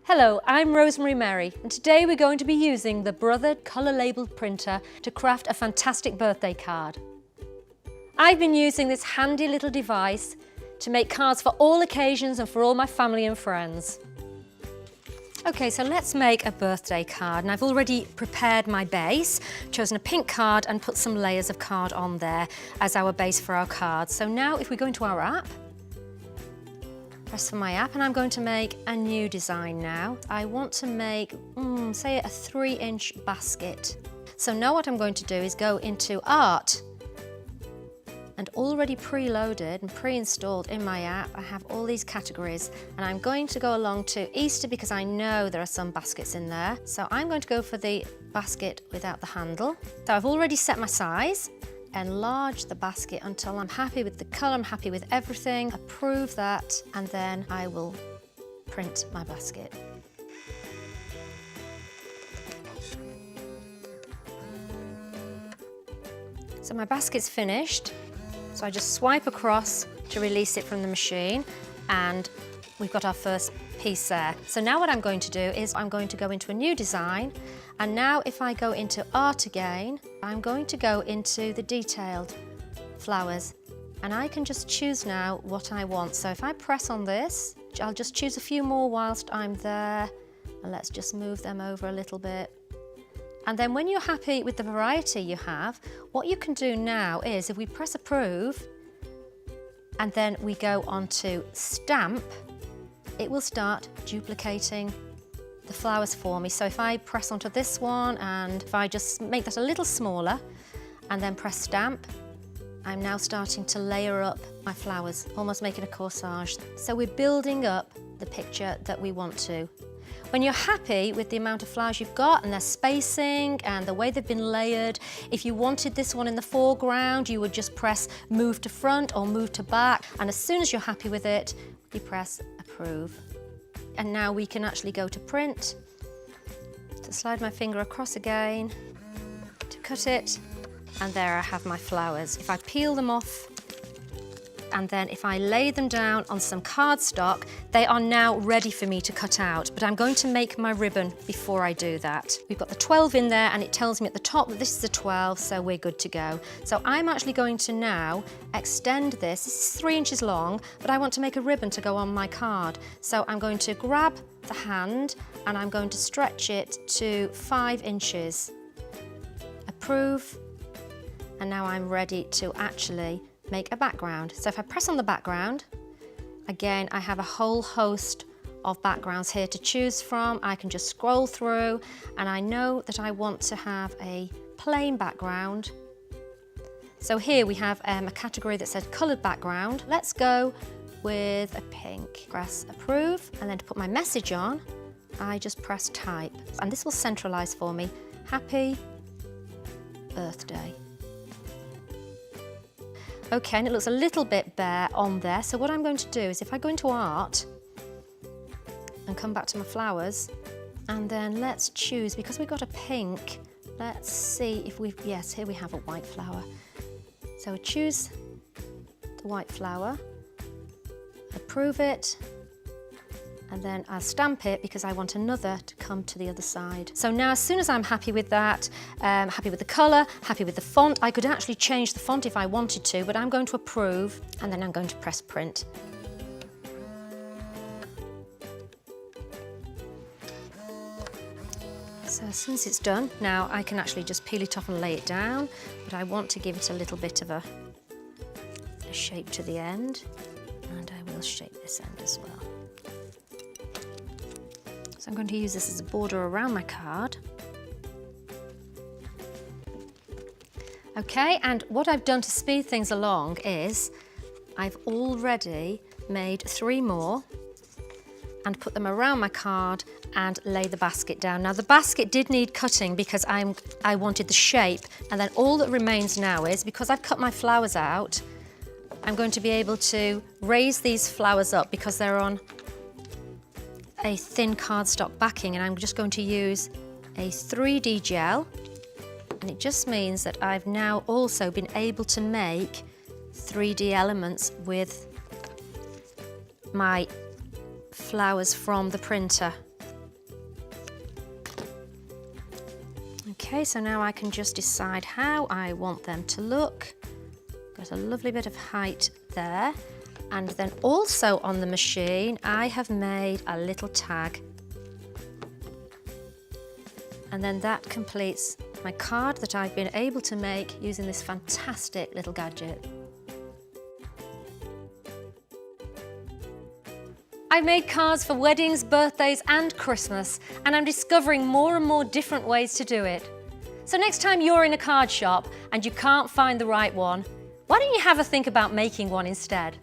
Hello, I'm Rosemary Merry, and today we're going to be using the Brothered colour labelled printer to craft a fantastic birthday card. I've been using this handy little device to make cards for all occasions and for all my family and friends. Okay, so let's make a birthday card, and I've already prepared my base, chosen a pink card and put some layers of card on there as our base for our card. So now if we go into our app, press for my app, and I'm going to make a new design now. I want to make, say a 3-inch basket. So now what I'm going to do is go into Art, and already preloaded and pre-installed in my app, I have all these categories, and I'm going to go along to Easter because I know there are some baskets in there. So I'm going to go for the basket without the handle. So I've already set my size. Enlarge the basket until I'm happy with the colour, I'm happy with everything, approve that, and then I will print my basket. So my basket's finished, so I just swipe across to release it from the machine, and we've got our first piece there. So now what I'm going to do is I'm going to go into a new design, and now if I go into Art again, I'm going to go into the detailed flowers, and I can just choose now what I want. So if I press on this, I'll just choose a few more whilst I'm there, and let's just move them over a little bit. And then when you're happy with the variety you have, what you can do now is if we press approve and then we go on to stamp, it will start duplicating the flowers for me. So if I press onto this one, and if I just make that a little smaller and then press stamp, I'm now starting to layer up my flowers, almost making a corsage. So we're building up the picture that we want to. When you're happy with the amount of flowers you've got and their spacing and the way they've been layered, if you wanted this one in the foreground, you would just press move to front or move to back, and as soon as you're happy with it, you press approve. And now we can actually go to print, to slide my finger across again, to cut it, and there I have my flowers. If I peel them off, and then if I lay them down on some cardstock, they are now ready for me to cut out, but I'm going to make my ribbon before I do that. We've got the 12 in there, and it tells me at the top that this is a 12, so we're good to go. So I'm actually going to now extend this. This is 3 inches long, but I want to make a ribbon to go on my card. So I'm going to grab the hand, and I'm going to stretch it to 5 inches. Approve, and now I'm ready to actually make a background. So if I press on the background, again, I have a whole host of backgrounds here to choose from. I can just scroll through, and I know that I want to have a plain background. So here we have a category that says coloured background. Let's go with a pink. Press approve, and then to put my message on, I just press type, and this will centralise for me. Happy birthday. Okay, and it looks a little bit bare on there, so what I'm going to do is if I go into Art and come back to my flowers, and then let's choose, because we've got a pink, let's see if we've, yes, here we have a white flower. So choose the white flower, approve it, and then I'll stamp it because I want another to come to the other side. So now as soon as I'm happy with that, happy with the colour, happy with the font, I could actually change the font if I wanted to, but I'm going to approve, and then I'm going to press print. So as soon as it's done, now I can actually just peel it off and lay it down, but I want to give it a little bit of a shape to the end, and I will shape this end as well. So I'm going to use this as a border around my card. Okay, and what I've done to speed things along is I've already made 3 more and put them around my card and lay the basket down. Now the basket did need cutting because I wanted the shape, and then all that remains now is, because I've cut my flowers out, I'm going to be able to raise these flowers up because they're on a thin cardstock backing, and I'm just going to use a 3D gel, and it just means that I've now also been able to make 3D elements with my flowers from the printer. Okay, so now I can just decide how I want them to look. Got a lovely bit of height there. And then also on the machine, I have made a little tag. And then that completes my card that I've been able to make using this fantastic little gadget. I made cards for weddings, birthdays and Christmas, and I'm discovering more and more different ways to do it. So next time you're in a card shop and you can't find the right one, why don't you have a think about making one instead?